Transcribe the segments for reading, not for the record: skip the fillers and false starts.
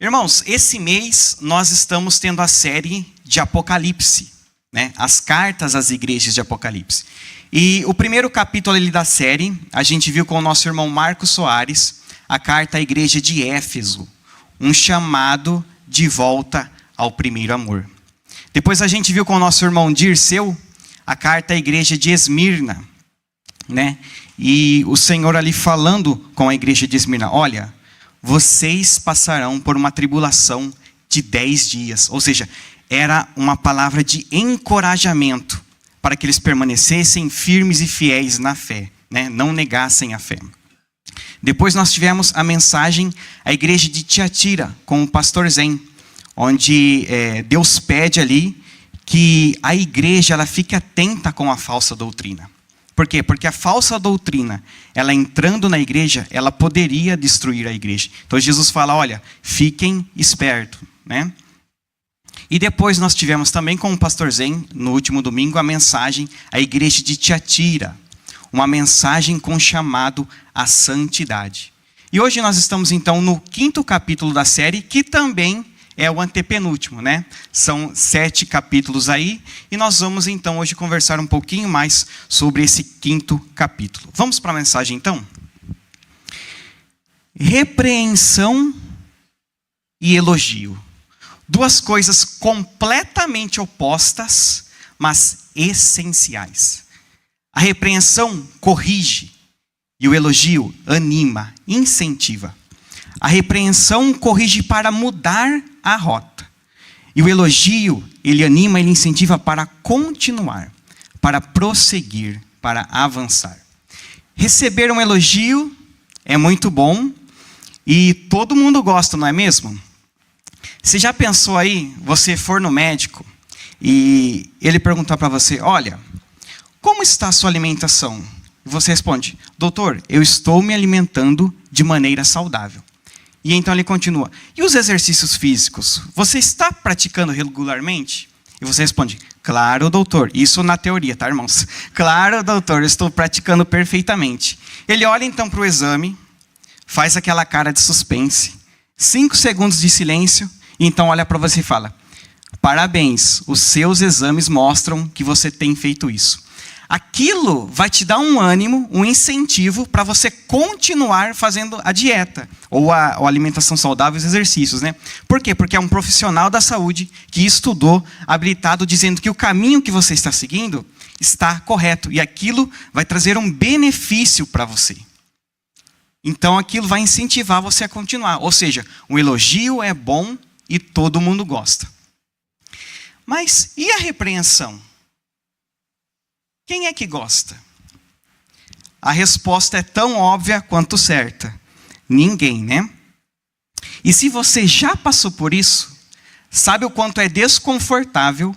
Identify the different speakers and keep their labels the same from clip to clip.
Speaker 1: Irmãos, esse mês nós estamos tendo a série de Apocalipse, né? As cartas às igrejas de Apocalipse. E o primeiro capítulo ali da série, a gente viu com o nosso irmão Marcos Soares, a carta à igreja de Éfeso, um chamado de volta ao primeiro amor. Depois a gente viu com o nosso irmão Dirceu, a carta à igreja de Esmirna, né? E o Senhor ali falando com a igreja de Esmirna, olha, vocês passarão por uma tribulação de 10 dias. Ou seja, era uma palavra de encorajamento para que eles permanecessem firmes e fiéis na fé, né? Não negassem a fé. Depois nós tivemos a mensagem à igreja de Tiatira, com o pastor Zen, onde Deus pede ali que a igreja ela fique atenta com a falsa doutrina. Por quê? Porque a falsa doutrina, ela entrando na igreja, ela poderia destruir a igreja. Então Jesus fala, olha, fiquem espertos, né? E depois nós tivemos também com o pastor Zen, no último domingo, a mensagem à igreja de Tiatira. Uma mensagem com chamado à santidade. E hoje nós estamos então no 5º capítulo da série, que também é o antepenúltimo, né? São 7 capítulos aí, e nós vamos então hoje conversar um pouquinho mais sobre esse 5º capítulo. Vamos para a mensagem então? Repreensão e elogio. Duas coisas completamente opostas, mas essenciais. A repreensão corrige, e o elogio anima, incentiva. A repreensão corrige para mudar a rota. E o elogio, ele anima, ele incentiva para continuar, para prosseguir, para avançar. Receber um elogio é muito bom e todo mundo gosta, não é mesmo? Você já pensou aí, você for no médico e ele perguntar para você, olha, como está a sua alimentação? E você responde, doutor, eu estou me alimentando de maneira saudável. E então ele continua, e os exercícios físicos? Você está praticando regularmente? E você responde, claro, doutor. Isso na teoria, tá, irmãos? Claro, doutor, eu estou praticando perfeitamente. Ele olha então para o exame, faz aquela cara de suspense, 5 segundos de silêncio, e então olha para você e fala, parabéns, os seus exames mostram que você tem feito isso. Aquilo vai te dar um ânimo, um incentivo para você continuar fazendo a dieta, ou a alimentação saudável, os exercícios, né? Por quê? Porque é um profissional da saúde que estudou, habilitado, dizendo que o caminho que você está seguindo está correto. E aquilo vai trazer um benefício para você. Então aquilo vai incentivar você a continuar. Ou seja, um elogio é bom e todo mundo gosta. Mas e a repreensão? Quem é que gosta? A resposta é tão óbvia quanto certa. Ninguém, né? E se você já passou por isso, sabe o quanto é desconfortável,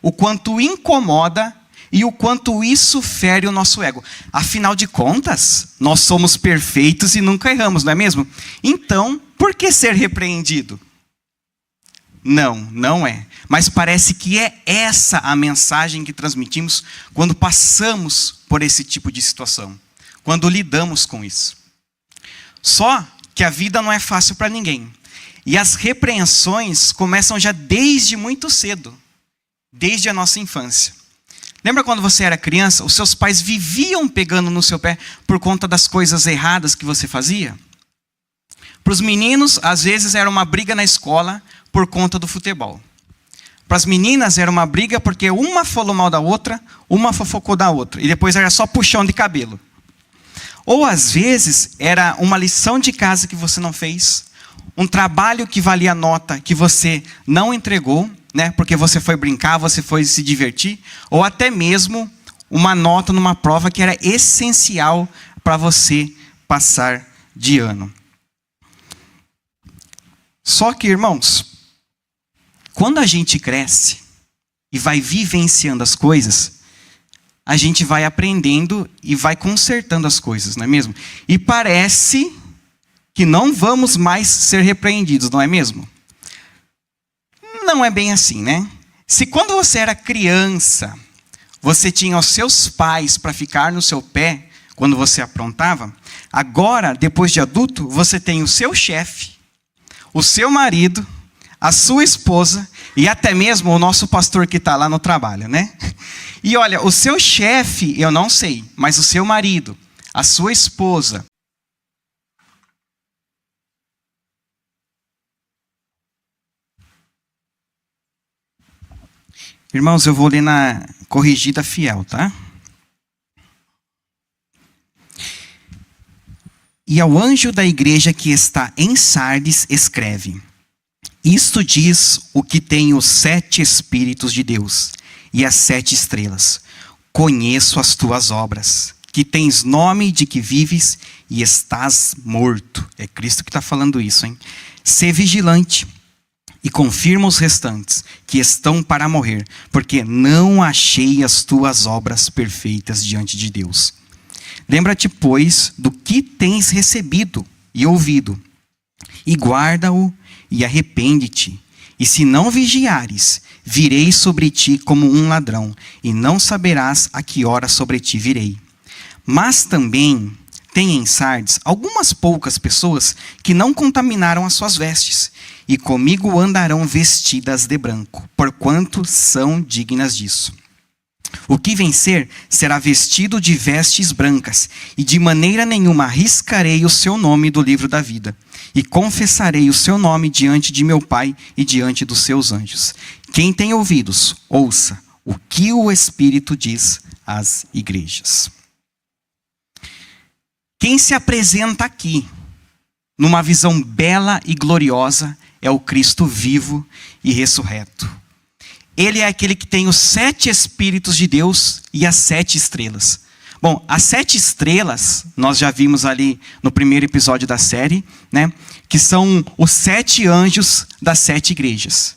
Speaker 1: o quanto incomoda e o quanto isso fere o nosso ego. Afinal de contas, nós somos perfeitos e nunca erramos, não é mesmo? Então, por que ser repreendido? Não é. Mas parece que é essa a mensagem que transmitimos quando passamos por esse tipo de situação. Quando lidamos com isso. Só que a vida não é fácil para ninguém. E as repreensões começam já desde muito cedo. Desde a nossa infância. Lembra quando você era criança, os seus pais viviam pegando no seu pé por conta das coisas erradas que você fazia? Para os meninos, às vezes era uma briga na escola por conta do futebol. Para as meninas era uma briga porque uma falou mal da outra, uma fofocou da outra. E depois era só puxão de cabelo. Ou às vezes era uma lição de casa que você não fez, um trabalho que valia nota que você não entregou, né? Porque você foi brincar, você foi se divertir. Ou até mesmo uma nota numa prova que era essencial para você passar de ano. Só que, irmãos, quando a gente cresce e vai vivenciando as coisas, a gente vai aprendendo e vai consertando as coisas, não é mesmo? E parece que não vamos mais ser repreendidos, não é mesmo? Não é bem assim, né? Se quando você era criança, você tinha os seus pais para ficar no seu pé quando você aprontava. Agora, depois de adulto, você tem o seu chefe, o seu marido, a sua esposa e até mesmo o nosso pastor que está lá no trabalho, né? E olha, o seu chefe, eu não sei, mas o seu marido, a sua esposa. Irmãos, eu vou ler na corrigida fiel, tá? E ao anjo da igreja que está em Sardes escreve: isto diz o que tem os 7 Espíritos de Deus e as 7 estrelas. Conheço as tuas obras, que tens nome de que vives e estás morto. É Cristo que está falando isso, hein? Sê vigilante e confirma os restantes, que estão para morrer, porque não achei as tuas obras perfeitas diante de Deus. Lembra-te, pois, do que tens recebido e ouvido, e guarda-o e arrepende-te. E se não vigiares, virei sobre ti como um ladrão, e não saberás a que hora sobre ti virei. Mas também tem em Sardes algumas poucas pessoas que não contaminaram as suas vestes, e comigo andarão vestidas de branco, porquanto são dignas disso. O que vencer será vestido de vestes brancas, e de maneira nenhuma arriscarei o seu nome do livro da vida, e confessarei o seu nome diante de meu Pai e diante dos seus anjos. Quem tem ouvidos, ouça o que o Espírito diz às igrejas. Quem se apresenta aqui, numa visão bela e gloriosa, é o Cristo vivo e ressurreto. Ele é aquele que tem os 7 Espíritos de Deus e as 7 estrelas. Bom, as 7 estrelas, nós já vimos ali no primeiro episódio da série, né? Que são os 7 anjos das 7 igrejas.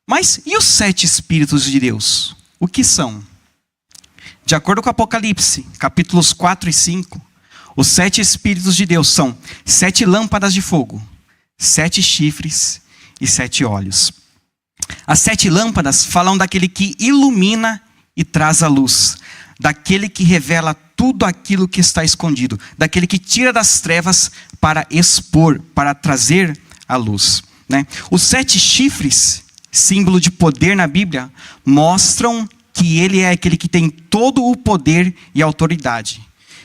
Speaker 1: Mas e os 7 Espíritos de Deus? O que são? De acordo com Apocalipse, capítulos 4 e 5, os 7 Espíritos de Deus são 7 lâmpadas de fogo, 7 chifres e 7 olhos. As 7 lâmpadas falam daquele que ilumina e traz a luz, daquele que revela tudo aquilo que está escondido, daquele que tira das trevas para expor, para trazer a luz, né? Os 7 chifres, símbolo de poder na Bíblia, mostram que ele é aquele que tem todo o poder e autoridade,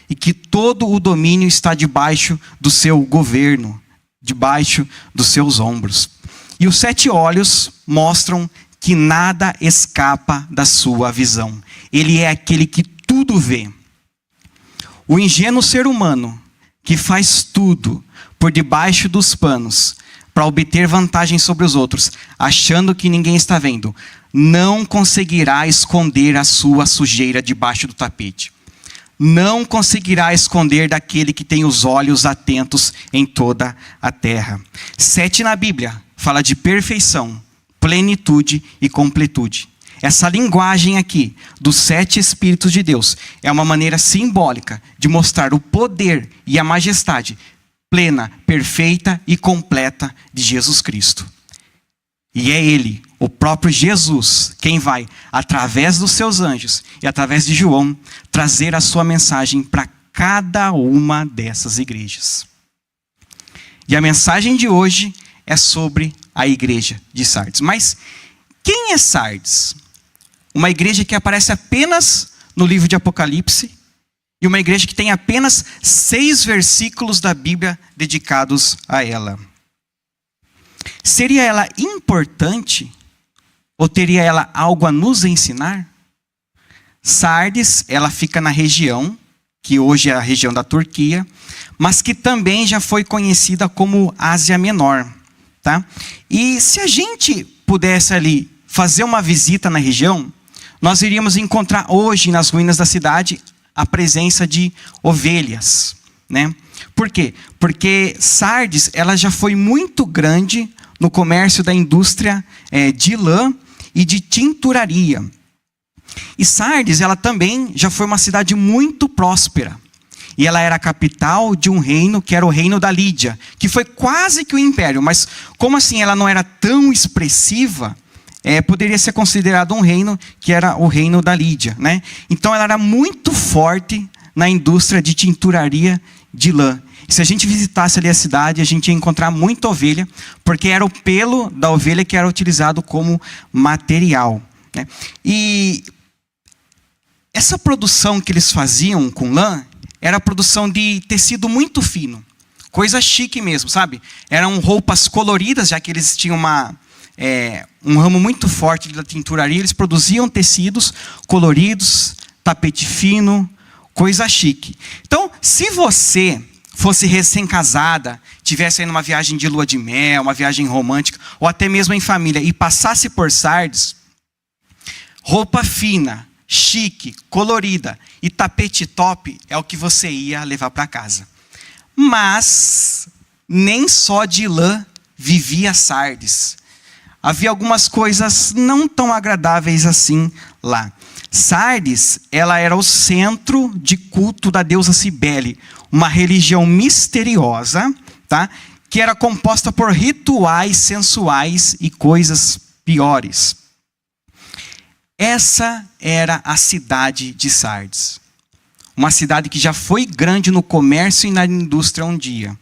Speaker 1: e que todo o domínio está debaixo do seu governo, debaixo dos seus ombros. E os 7 olhos mostram que nada escapa da sua visão. Ele é aquele que tudo vê. O ingênuo ser humano que faz tudo por debaixo dos panos para obter vantagem sobre os outros, achando que ninguém está vendo, não conseguirá esconder a sua sujeira debaixo do tapete. Não conseguirá esconder daquele que tem os olhos atentos em toda a terra. 7 na Bíblia fala de perfeição, plenitude e completude. Essa linguagem aqui dos 7 Espíritos de Deus é uma maneira simbólica de mostrar o poder e a majestade plena, perfeita e completa de Jesus Cristo. E é Ele, o próprio Jesus, quem vai, através dos seus anjos e através de João, trazer a sua mensagem para cada uma dessas igrejas. E a mensagem de hoje é sobre a igreja de Sardes. Mas quem é Sardes? Uma igreja que aparece apenas no livro de Apocalipse e uma igreja que tem apenas 6 versículos da Bíblia dedicados a ela. Seria ela importante ou teria ela algo a nos ensinar? Sardes, ela fica na região, que hoje é a região da Turquia, mas que também já foi conhecida como Ásia Menor. Tá? E se a gente pudesse ali fazer uma visita na região, nós iríamos encontrar hoje nas ruínas da cidade a presença de ovelhas, né? Por quê? Porque Sardes ela já foi muito grande no comércio da indústria de lã e de tinturaria. E Sardes ela também já foi uma cidade muito próspera. E ela era a capital de um reino que era o reino da Lídia, que foi quase que um império. Mas como assim ela não era tão expressiva, poderia ser considerado um reino que era o reino da Lídia, né? Então ela era muito forte na indústria de tinturaria de lã. Se a gente visitasse ali a cidade, a gente ia encontrar muita ovelha, porque era o pelo da ovelha que era utilizado como material, né? E essa produção que eles faziam com lã era a produção de tecido muito fino, coisa chique mesmo, sabe? Eram roupas coloridas, já que eles tinham um ramo muito forte da tinturaria, eles produziam tecidos coloridos, tapete fino, coisa chique. Então, se você fosse recém-casada, tivesse aí numa viagem de lua de mel, uma viagem romântica, ou até mesmo em família, e passasse por Sardes, roupa fina, chique, colorida e tapete top é o que você ia levar para casa. Mas nem só de lã vivia Sardes. Havia algumas coisas não tão agradáveis assim lá. Sardes, ela era o centro de culto da deusa Cibele, uma religião misteriosa, tá? Que era composta por rituais sensuais e coisas piores. Essa era a cidade de Sardes. Uma cidade que já foi grande no comércio e na indústria um dia,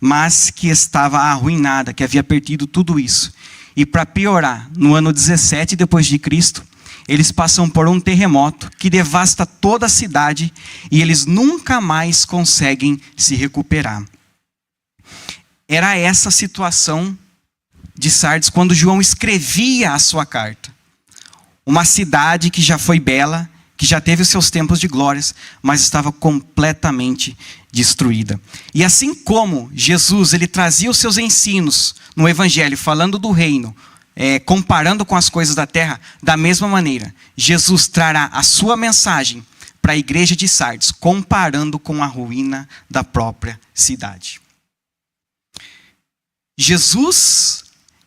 Speaker 1: mas que estava arruinada, que havia perdido tudo isso. E para piorar, no ano 17 depois de Cristo, eles passam por um terremoto que devasta toda a cidade e eles nunca mais conseguem se recuperar. Era essa a situação de Sardes quando João escrevia a sua carta. Uma cidade que já foi bela, que já teve os seus tempos de glórias, mas estava completamente destruída. E assim como Jesus ele trazia os seus ensinos no Evangelho, falando do reino, comparando com as coisas da terra, da mesma maneira, Jesus trará a sua mensagem para a igreja de Sardes, comparando com a ruína da própria cidade. Jesus,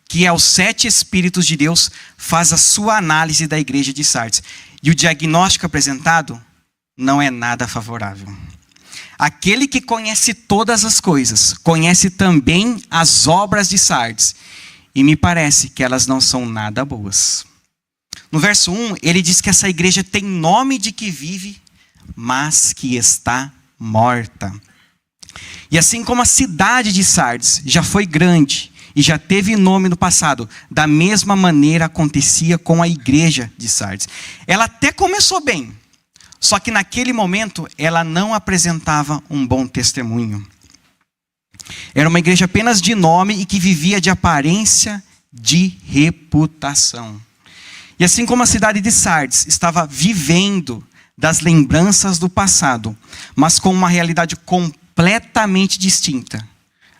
Speaker 1: que é os 7 Espíritos de Deus, faz a sua análise da igreja de Sardes. E o diagnóstico apresentado não é nada favorável. Aquele que conhece todas as coisas, conhece também as obras de Sardes. E me parece que elas não são nada boas. No verso 1, ele diz que essa igreja tem nome de que vive, mas que está morta. E assim como a cidade de Sardes já foi grande e já teve nome no passado, da mesma maneira acontecia com a igreja de Sardes. Ela até começou bem, só que naquele momento ela não apresentava um bom testemunho. Era uma igreja apenas de nome e que vivia de aparência de reputação. E assim como a cidade de Sardes estava vivendo das lembranças do passado, mas com uma realidade completamente distinta,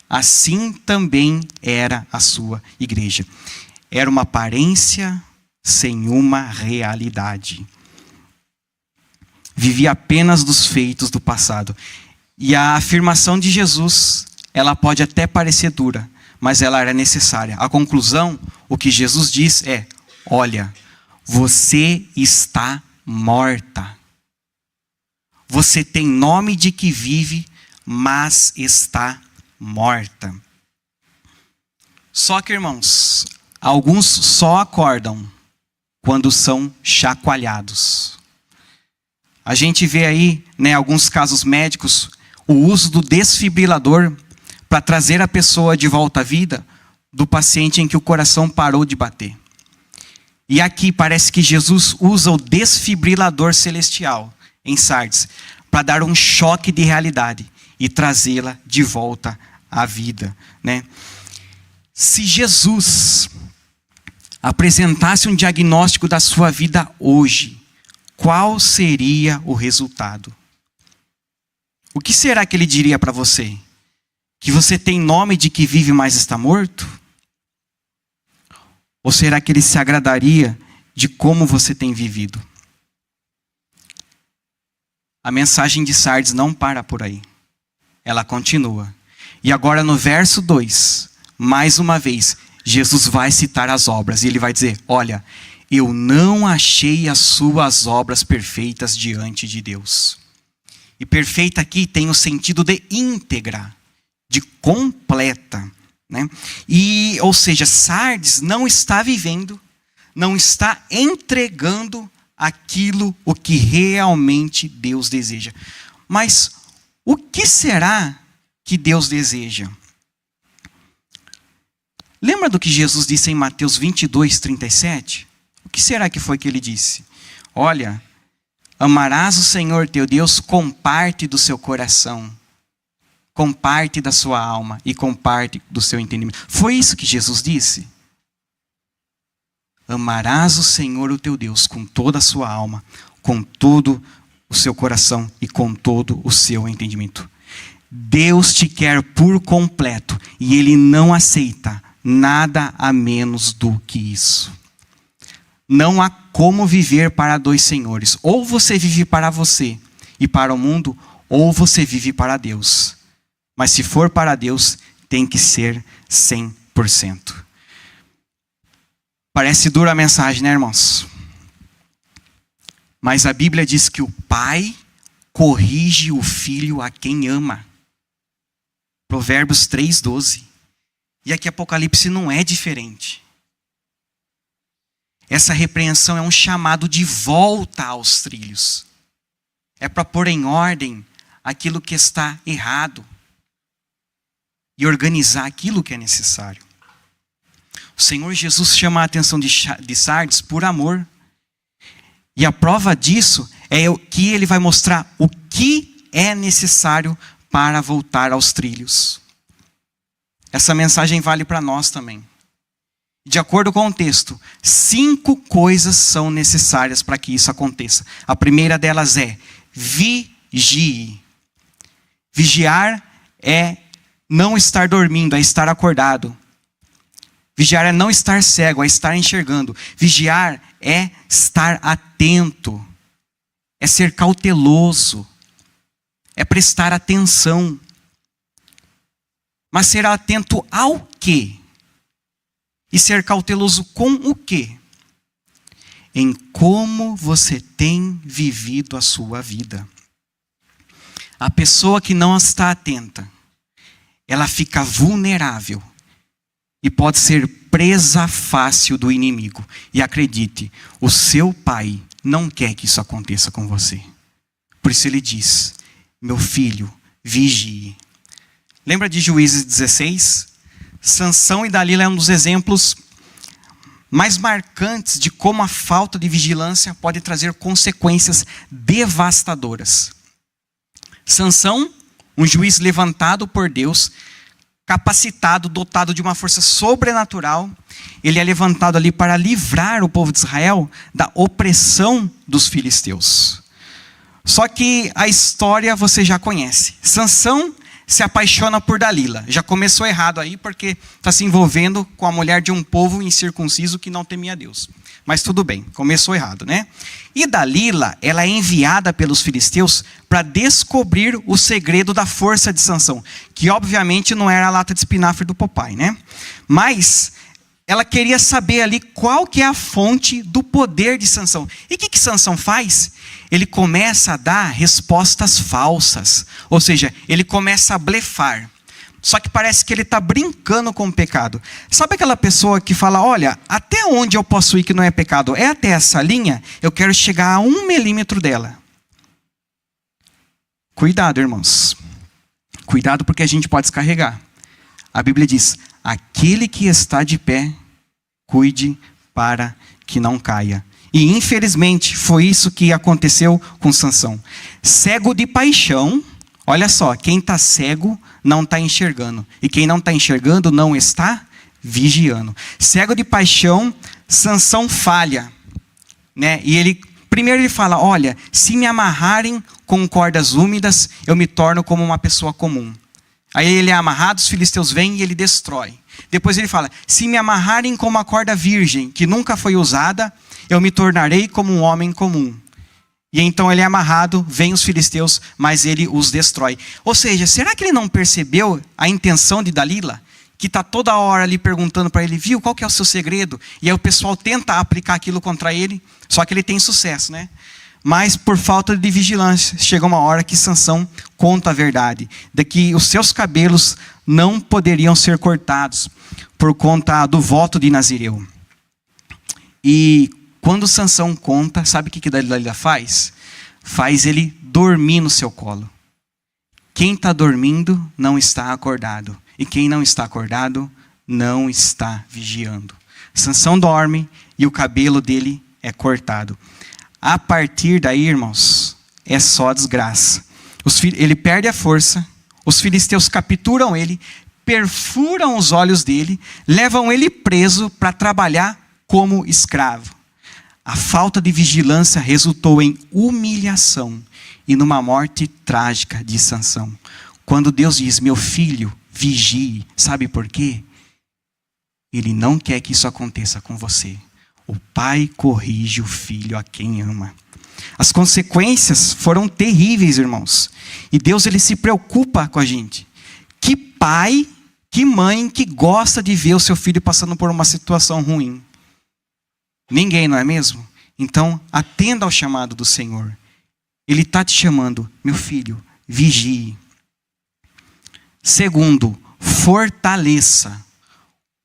Speaker 1: assim também era a sua igreja. Era uma aparência sem uma realidade. Vivia apenas dos feitos do passado. E a afirmação de Jesus, ela pode até parecer dura, mas ela era necessária. A conclusão, o que Jesus diz é: olha, você está morta. Você tem nome de que vive, mas está morta. Só que, irmãos, alguns só acordam quando são chacoalhados. A gente vê aí, alguns casos médicos, o uso do desfibrilador para trazer a pessoa de volta à vida do paciente em que o coração parou de bater. E aqui parece que Jesus usa o desfibrilador celestial em Sardes para dar um choque de realidade e trazê-la de volta à vida, né? Se Jesus apresentasse um diagnóstico da sua vida hoje, qual seria o resultado? O que será que ele diria para você? Que você tem nome de que vive, mas está morto? Ou será que ele se agradaria de como você tem vivido? A mensagem de Sardes não para por aí. Ela continua. E agora no verso 2, mais uma vez, Jesus vai citar as obras. E ele vai dizer: olha, eu não achei as suas obras perfeitas diante de Deus. E perfeita aqui tem o sentido de íntegra, de completa, né? Ou seja, Sardes não está vivendo, não está entregando o que realmente Deus deseja. Mas o que será que Deus deseja? Lembra do que Jesus disse em Mateus 22, 37? O que será que foi que ele disse? Olha, amarás o Senhor teu Deus com parte do seu coração, com parte da sua alma e com parte do seu entendimento. Foi isso que Jesus disse? Amarás o Senhor o teu Deus com toda a sua alma, com todo o seu coração e com todo o seu entendimento. Deus te quer por completo e Ele não aceita nada a menos do que isso. Não há como viver para dois senhores. Ou você vive para você e para o mundo, ou você vive para Deus. Mas se for para Deus, tem que ser 100%. Parece dura a mensagem, né, irmãos? Mas a Bíblia diz que o pai corrige o filho a quem ama. Provérbios 3:12. E aqui Apocalipse não é diferente. Essa repreensão é um chamado de volta aos trilhos. É para pôr em ordem aquilo que está errado e organizar aquilo que é necessário. O Senhor Jesus chama a atenção de Sardes por amor. E a prova disso é que Ele vai mostrar o que é necessário para voltar aos trilhos. Essa mensagem vale para nós também. De acordo com o texto, 5 coisas são necessárias para que isso aconteça. A primeira delas é vigie. Vigiar é não estar dormindo, é estar acordado. Vigiar é não estar cego, é estar enxergando. Vigiar é estar atento, é ser cauteloso, é prestar atenção. Mas ser atento ao quê? E ser cauteloso com o quê? Em como você tem vivido a sua vida. A pessoa que não está atenta, ela fica vulnerável e pode ser presa fácil do inimigo. E acredite, o seu pai não quer que isso aconteça com você. Por isso ele diz, meu filho, vigie. Lembra de Juízes 16? Sansão e Dalila é um dos exemplos mais marcantes de como a falta de vigilância pode trazer consequências devastadoras. Sansão, um juiz levantado por Deus, capacitado, dotado de uma força sobrenatural, ele é levantado ali para livrar o povo de Israel da opressão dos filisteus. Só que a história você já conhece. Sansão se apaixona por Dalila. Já começou errado aí, porque está se envolvendo com a mulher de um povo incircunciso que não temia Deus. Mas tudo bem, começou errado, né? E Dalila, ela é enviada pelos filisteus para descobrir o segredo da força de Sansão, que obviamente não era a lata de espinafre do papai, né? Mas ela queria saber ali qual que é a fonte do poder de Sansão. E o que Sansão faz? Ele começa a dar respostas falsas. Ou seja, ele começa a blefar. Só que parece que ele está brincando com o pecado. Sabe aquela pessoa que fala, olha, até onde eu posso ir que não é pecado? É até essa linha? Eu quero chegar a 1 milímetro dela. Cuidado, irmãos. Cuidado porque a gente pode descarregar. A Bíblia diz, aquele que está de pé, cuide para que não caia. E infelizmente foi isso que aconteceu com Sansão. Cego de paixão, olha só, quem está cego não está enxergando. E quem não está enxergando não está vigiando. Cego de paixão, Sansão falha. Né? E primeiro ele fala, olha, se me amarrarem com cordas úmidas, eu me torno como uma pessoa comum. Aí ele é amarrado, os filisteus vêm e ele destrói. Depois ele fala, se me amarrarem com uma corda virgem, que nunca foi usada, eu me tornarei como um homem comum. E então ele é amarrado, vem os filisteus, mas ele os destrói. Ou seja, será que ele não percebeu a intenção de Dalila? Que está toda hora ali perguntando para ele, viu, qual que é o seu segredo? E aí o pessoal tenta aplicar aquilo contra ele, só que ele tem sucesso, né? Mas por falta de vigilância, chega uma hora que Sansão conta a verdade, de que os seus cabelos não poderiam ser cortados por conta do voto de Nazireu. E quando Sansão conta, sabe o que Dalila faz? Faz ele dormir no seu colo. Quem está dormindo não está acordado. E quem não está acordado não está vigiando. Sansão dorme e o cabelo dele é cortado. A partir daí, irmãos, é só desgraça. Ele perde a força, os filisteus capturam ele, perfuram os olhos dele, levam ele preso para trabalhar como escravo. A falta de vigilância resultou em humilhação e numa morte trágica de Sansão. Quando Deus diz, meu filho, vigie, sabe por quê? Ele não quer que isso aconteça com você. O pai corrige o filho a quem ama. As consequências foram terríveis, irmãos. E Deus, ele se preocupa com a gente. Que pai, que mãe que gosta de ver o seu filho passando por uma situação ruim? Ninguém, não é mesmo? Então, atenda ao chamado do Senhor. Ele está te chamando, meu filho, vigie. Segundo, fortaleça,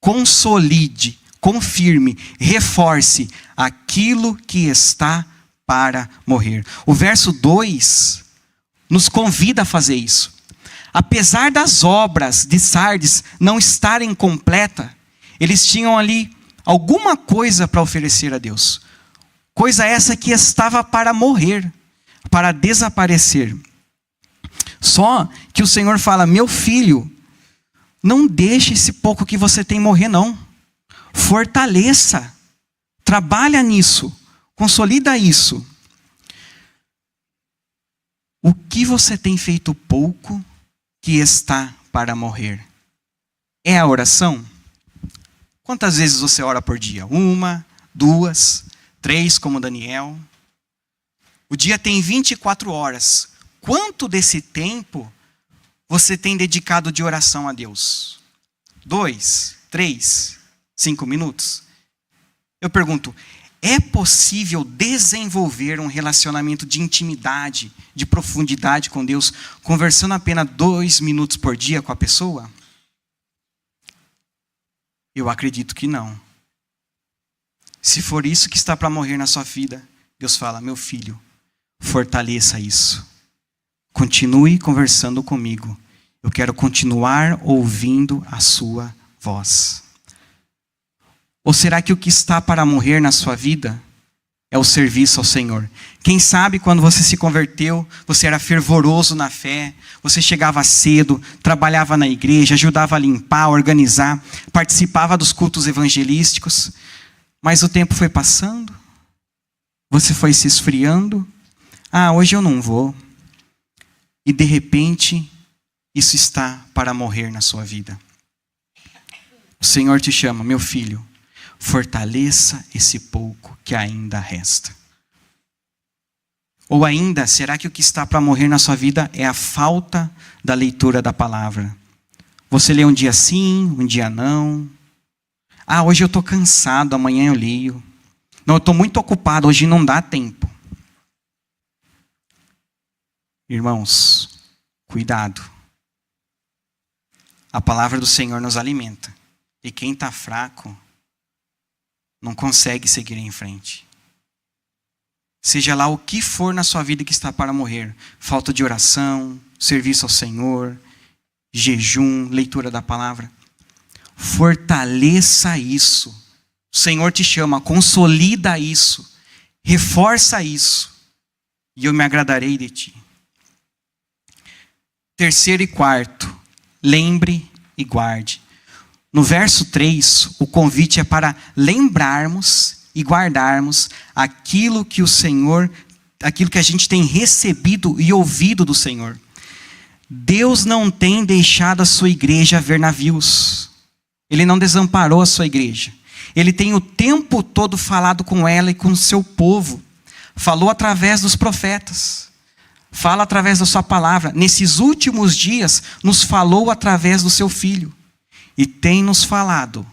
Speaker 1: consolide, confirme, reforce aquilo que está para morrer. O verso 2 nos convida a fazer isso. Apesar das obras de Sardes não estarem completas, eles tinham ali alguma coisa para oferecer a Deus. Coisa essa que estava para morrer, para desaparecer. Só que o Senhor fala, meu filho, não deixe esse pouco que você tem morrer não. Fortaleça, trabalha nisso, consolida isso. O que você tem feito pouco que está para morrer? É a oração? Quantas vezes você ora por dia? 1, 2, 3, como Daniel? O dia tem 24 horas. Quanto desse tempo você tem dedicado de oração a Deus? 2, 3, 5 minutos? Eu pergunto, é possível desenvolver um relacionamento de intimidade, de profundidade com Deus, conversando apenas 2 minutos por dia com a pessoa? Eu acredito que não. Se for isso que está para morrer na sua vida, Deus fala, meu filho, fortaleça isso. Continue conversando comigo. Eu quero continuar ouvindo a sua voz. Ou será que o que está para morrer na sua vida é o serviço ao Senhor? Quem sabe quando você se converteu, você era fervoroso na fé, você chegava cedo, trabalhava na igreja, ajudava a limpar, a organizar, participava dos cultos evangelísticos, mas o tempo foi passando, você foi se esfriando, hoje eu não vou. E de repente, isso está para morrer na sua vida. O Senhor te chama, meu filho, fortaleça esse pouco que ainda resta. Ou ainda, será que o que está para morrer na sua vida é a falta da leitura da palavra? Você lê um dia sim, um dia não. Hoje eu estou cansado, amanhã eu leio. Não, eu estou muito ocupado, hoje não dá tempo. Irmãos, cuidado. A palavra do Senhor nos alimenta. E quem está fraco não consegue seguir em frente. Seja lá o que for na sua vida que está para morrer. Falta de oração, serviço ao Senhor, jejum, leitura da palavra. Fortaleça isso. O Senhor te chama, consolida isso. Reforça isso. E eu me agradarei de ti. Terceiro e quarto, lembre e guarde. No verso 3, o convite é para lembrarmos e guardarmos aquilo que o Senhor, aquilo que a gente tem recebido e ouvido do Senhor. Deus não tem deixado a sua igreja ver navios. Ele não desamparou a sua igreja. Ele tem o tempo todo falado com ela e com o seu povo. Falou através dos profetas. Fala através da sua palavra. Nesses últimos dias, nos falou através do seu Filho. E tem nos falado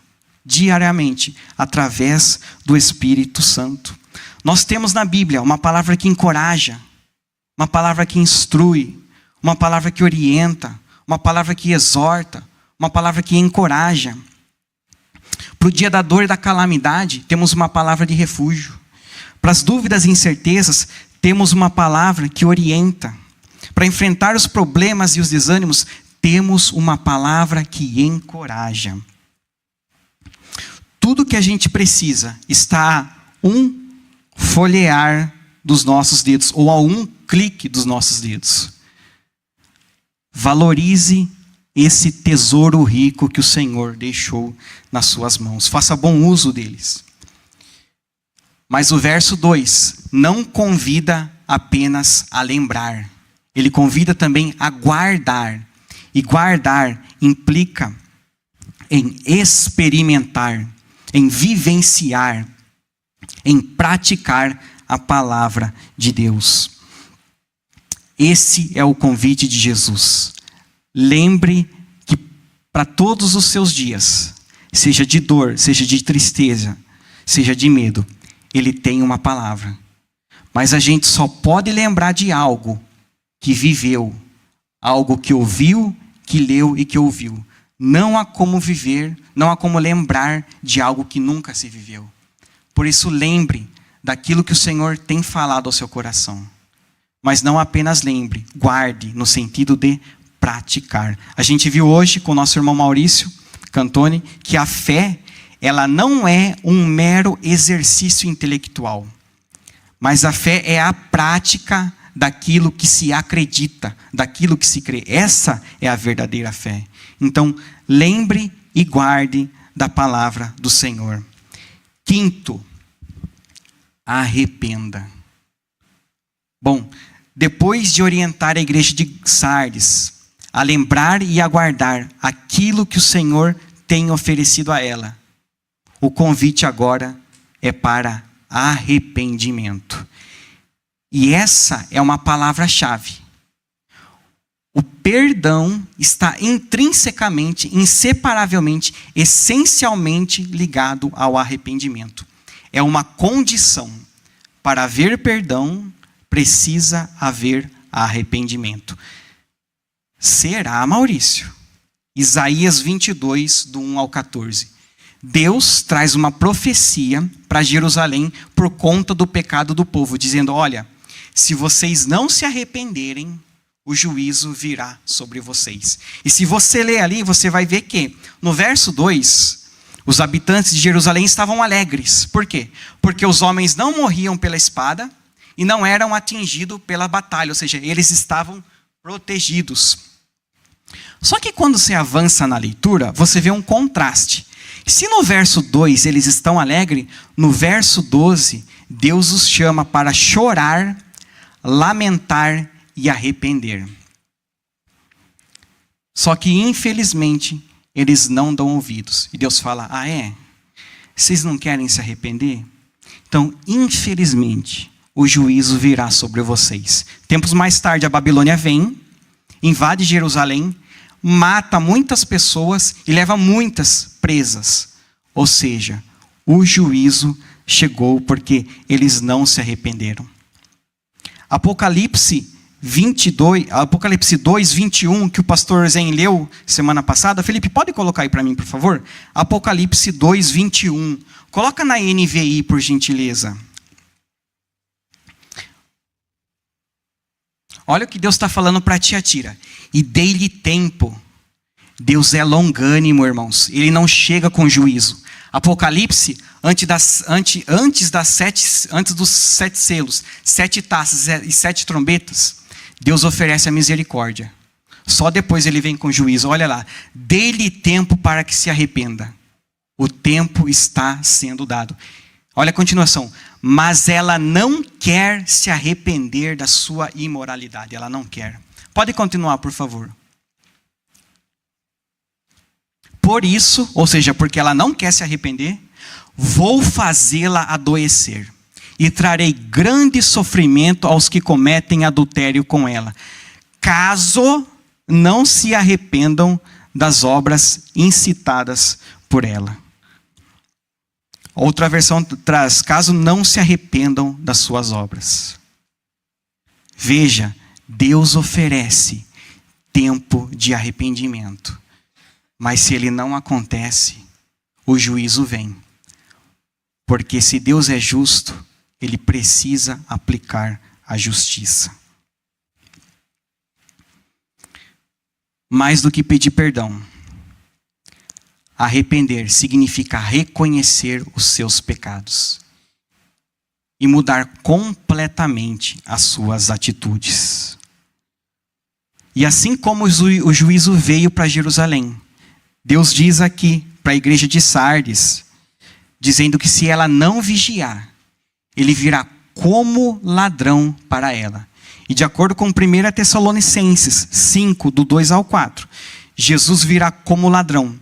Speaker 1: diariamente através do Espírito Santo. Nós temos na Bíblia uma palavra que encoraja, uma palavra que instrui, uma palavra que orienta, uma palavra que exorta, uma palavra que encoraja. Para o dia da dor e da calamidade, temos uma palavra de refúgio. Para as dúvidas e incertezas, temos uma palavra que orienta. Para enfrentar os problemas e os desânimos, temos uma palavra que encoraja. Tudo que a gente precisa está a um folhear dos nossos dedos, ou a um clique dos nossos dedos. Valorize esse tesouro rico que o Senhor deixou nas suas mãos. Faça bom uso deles. Mas o verso 2 não convida apenas a lembrar. Ele convida também a guardar. E guardar implica em experimentar, em vivenciar, em praticar a palavra de Deus. Esse é o convite de Jesus. Lembre que para todos os seus dias, seja de dor, seja de tristeza, seja de medo, Ele tem uma palavra. Mas a gente só pode lembrar de algo que viveu, algo que ouviu, que leu e que ouviu. Não há como viver, não há como lembrar de algo que nunca se viveu. Por isso, lembre daquilo que o Senhor tem falado ao seu coração. Mas não apenas lembre, guarde no sentido de praticar. A gente viu hoje com o nosso irmão Maurício Cantoni que a fé, ela não é um mero exercício intelectual. Mas a fé é a prática daquilo que se acredita, daquilo que se crê. Essa é a verdadeira fé. Então, lembre e guarde da palavra do Senhor. Quinto, arrependa. Bom, depois de orientar a igreja de Sardes a lembrar e a guardar aquilo que o Senhor tem oferecido a ela, o convite agora é para arrependimento. E essa é uma palavra-chave. O perdão está intrinsecamente, inseparavelmente, essencialmente ligado ao arrependimento. É uma condição. Para haver perdão, precisa haver arrependimento. Será, Maurício? Isaías 22, do 1 ao 14. Deus traz uma profecia para Jerusalém por conta do pecado do povo, dizendo, olha, se vocês não se arrependerem, o juízo virá sobre vocês. E se você ler ali, você vai ver que, no verso 2, os habitantes de Jerusalém estavam alegres. Por quê? Porque os homens não morriam pela espada e não eram atingidos pela batalha, ou seja, eles estavam protegidos. Só que quando você avança na leitura, você vê um contraste. Se no verso 2 eles estão alegres, no verso 12, Deus os chama para chorar, lamentar e arrepender. Só que, infelizmente, eles não dão ouvidos. E Deus fala, ah é? Vocês não querem se arrepender? Então, infelizmente, o juízo virá sobre vocês. Tempos mais tarde, a Babilônia vem, invade Jerusalém, mata muitas pessoas e leva muitas presas. Ou seja, o juízo chegou porque eles não se arrependeram. Apocalipse 2, 21, que o pastor Zen leu semana passada. Felipe, pode colocar aí para mim, por favor? Apocalipse 2, 21. Coloca na NVI, por gentileza. Olha o que Deus está falando para Tiatira. E dei-lhe tempo. Deus é longânimo, irmãos. Ele não chega com juízo. Apocalipse, antes dos 7 selos, 7 taças e 7 trombetas, Deus oferece a misericórdia. Só depois ele vem com juízo. Olha lá. Dê-lhe tempo para que se arrependa. O tempo está sendo dado. Olha a continuação. Mas ela não quer se arrepender da sua imoralidade. Ela não quer. Pode continuar, por favor. Por isso, ou seja, porque ela não quer se arrepender, vou fazê-la adoecer. E trarei grande sofrimento aos que cometem adultério com ela, caso não se arrependam das obras incitadas por ela. Outra versão traz, caso não se arrependam das suas obras. Veja, Deus oferece tempo de arrependimento. Mas se ele não acontece, o juízo vem. Porque se Deus é justo, Ele precisa aplicar a justiça. Mais do que pedir perdão, arrepender significa reconhecer os seus pecados e mudar completamente as suas atitudes. E assim como o juízo veio para Jerusalém, Deus diz aqui para a igreja de Sardes, dizendo que se ela não vigiar, Ele virá como ladrão para ela. E de acordo com 1 Tessalonicenses 5, do 2 ao 4, Jesus virá como ladrão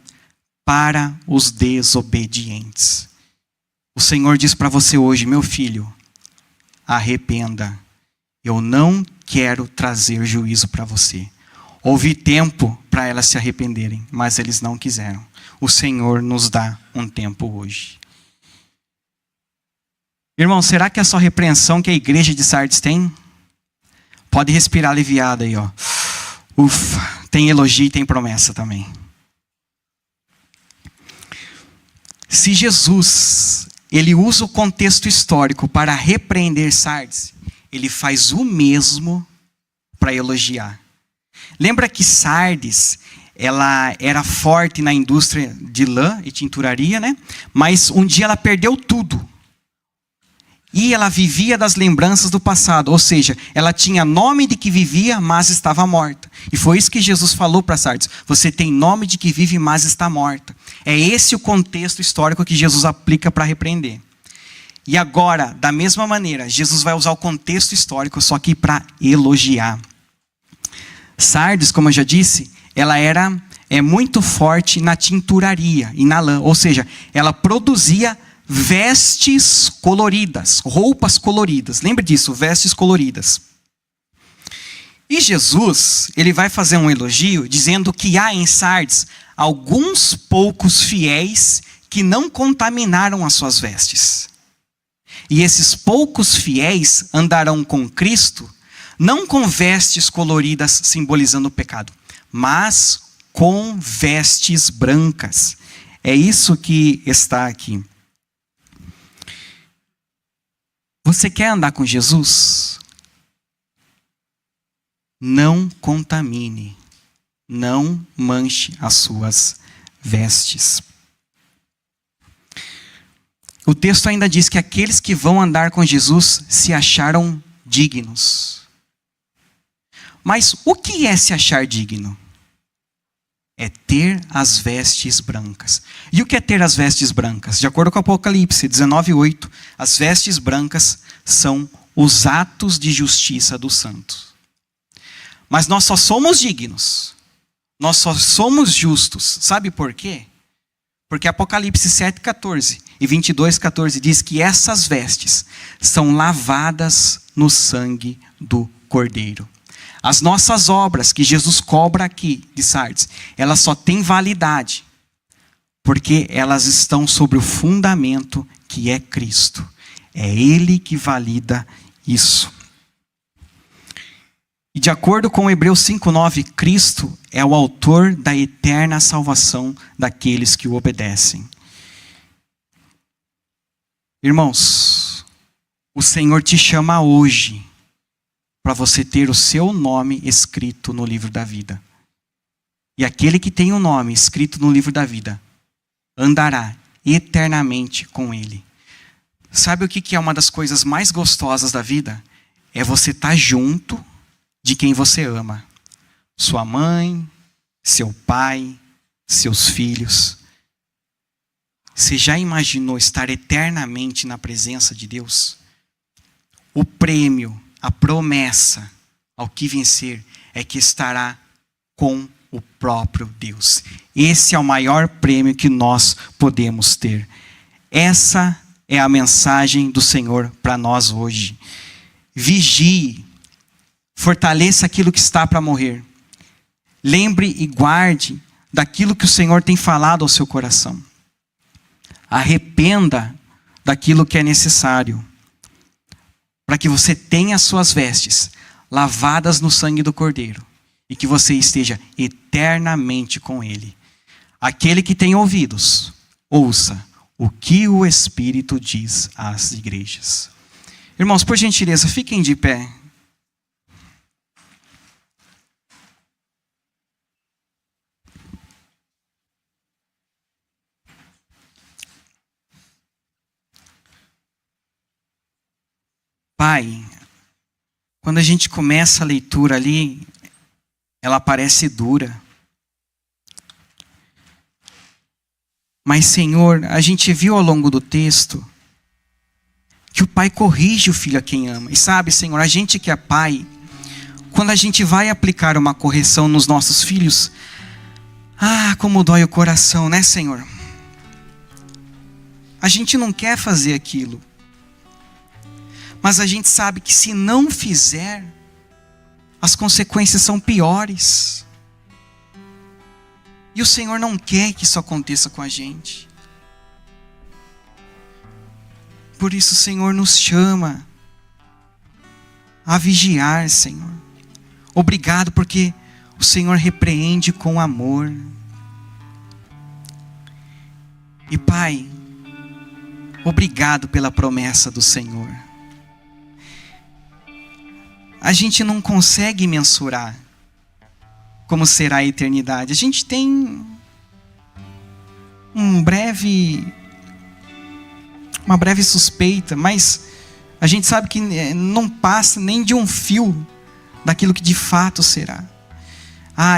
Speaker 1: para os desobedientes. O Senhor diz para você hoje, meu filho, arrependa. Eu não quero trazer juízo para você. Houve tempo para elas se arrependerem, mas eles não quiseram. O Senhor nos dá um tempo hoje. Irmão, será que é só repreensão que a igreja de Sardes tem? Pode respirar aliviado aí, ó. Ufa, tem elogio e tem promessa também. Se Jesus, Ele usa o contexto histórico para repreender Sardes, Ele faz o mesmo para elogiar. Lembra que Sardes, ela era forte na indústria de lã e tinturaria, né? Mas um dia ela perdeu tudo. E ela vivia das lembranças do passado. Ou seja, ela tinha nome de que vivia, mas estava morta. E foi isso que Jesus falou para Sardes. Você tem nome de que vive, mas está morta. É esse o contexto histórico que Jesus aplica para repreender. E agora, da mesma maneira, Jesus vai usar o contexto histórico, só que para elogiar. Sardes, como eu já disse, ela era muito forte na tinturaria e na lã. Ou seja, ela produzia vestes coloridas, roupas coloridas. Lembre disso, vestes coloridas. E Jesus, Ele vai fazer um elogio dizendo que há em Sardes alguns poucos fiéis que não contaminaram as suas vestes. E esses poucos fiéis andarão com Cristo, não com vestes coloridas simbolizando o pecado, mas com vestes brancas. É isso que está aqui. Você quer andar com Jesus? Não contamine, não manche as suas vestes. O texto ainda diz que aqueles que vão andar com Jesus se acharam dignos. Mas o que é se achar digno? É ter as vestes brancas. E o que é ter as vestes brancas? De acordo com Apocalipse 19:8, as vestes brancas são os atos de justiça dos santos. Mas nós só somos dignos, nós só somos justos. Sabe por quê? Porque Apocalipse 7:14 e 22:14 diz que essas vestes são lavadas no sangue do Cordeiro. As nossas obras que Jesus cobra aqui de Sardes, elas só têm validade porque elas estão sobre o fundamento que é Cristo. É Ele que valida isso. E de acordo com Hebreus 5:9, Cristo é o autor da eterna salvação daqueles que o obedecem. Irmãos, o Senhor te chama hoje para você ter o seu nome escrito no livro da vida. E aquele que tem o nome escrito no livro da vida andará eternamente com Ele. Sabe o que é uma das coisas mais gostosas da vida? É você estar junto de quem você ama. Sua mãe, seu pai, seus filhos. Você já imaginou estar eternamente na presença de Deus? O prêmio, a promessa ao que vencer é que estará com o próprio Deus. Esse é o maior prêmio que nós podemos ter. Essa é a mensagem do Senhor para nós hoje. Vigie, fortaleça aquilo que está para morrer. Lembre e guarde daquilo que o Senhor tem falado ao seu coração. Arrependa daquilo que é necessário, para que você tenha as suas vestes lavadas no sangue do Cordeiro e que você esteja eternamente com Ele. Aquele que tem ouvidos, Ouça o que o Espírito diz às igrejas. Irmãos, por gentileza, fiquem de pé. Pai, quando a gente começa a leitura ali, ela parece dura. Mas, Senhor, a gente viu ao longo do texto que o pai corrige o filho a quem ama. E sabe, Senhor, a gente que é pai, quando a gente vai aplicar uma correção nos nossos filhos, como dói o coração, né, Senhor? A gente não quer fazer aquilo. Mas a gente sabe que se não fizer, as consequências são piores. E o Senhor não quer que isso aconteça com a gente. Por isso o Senhor nos chama a vigiar, Senhor. Obrigado porque o Senhor repreende com amor. E Pai, obrigado pela promessa do Senhor. A gente não consegue mensurar como será a eternidade. A gente tem uma breve suspeita, mas a gente sabe que não passa nem de um fio daquilo que de fato será.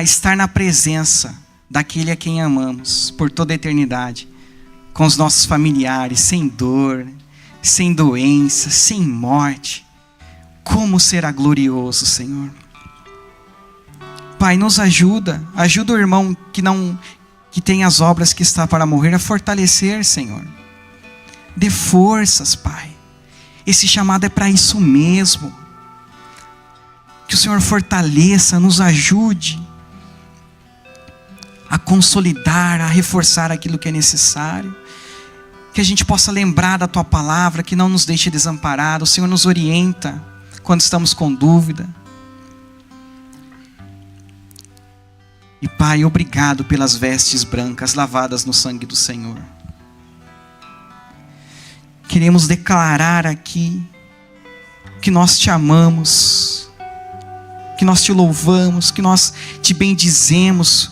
Speaker 1: Estar na presença daquele a quem amamos por toda a eternidade, com os nossos familiares, sem dor, sem doença, sem morte. Como será glorioso, Senhor. Pai, nos ajuda o irmão que tem as obras que está para morrer a fortalecer, Senhor. Dê forças, Pai. Esse chamado é para isso mesmo. Que o Senhor fortaleça, nos ajude a consolidar, a reforçar aquilo que é necessário. Que a gente possa lembrar da Tua palavra, que não nos deixe desamparados. O Senhor nos orienta quando estamos com dúvida. E Pai, obrigado pelas vestes brancas lavadas no sangue do Senhor. Queremos declarar aqui que nós te amamos, que nós te louvamos, que nós te bendizemos.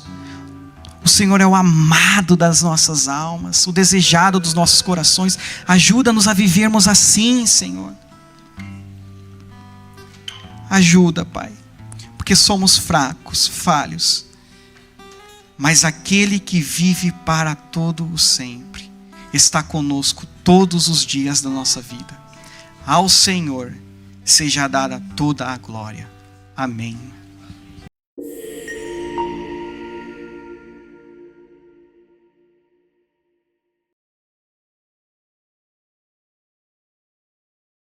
Speaker 1: O Senhor é o amado das nossas almas, o desejado dos nossos corações. Ajuda-nos a vivermos assim, Senhor. Ajuda, Pai, porque somos fracos, falhos. Mas aquele que vive para todo o sempre está conosco todos os dias da nossa vida. Ao Senhor seja dada toda a glória. Amém.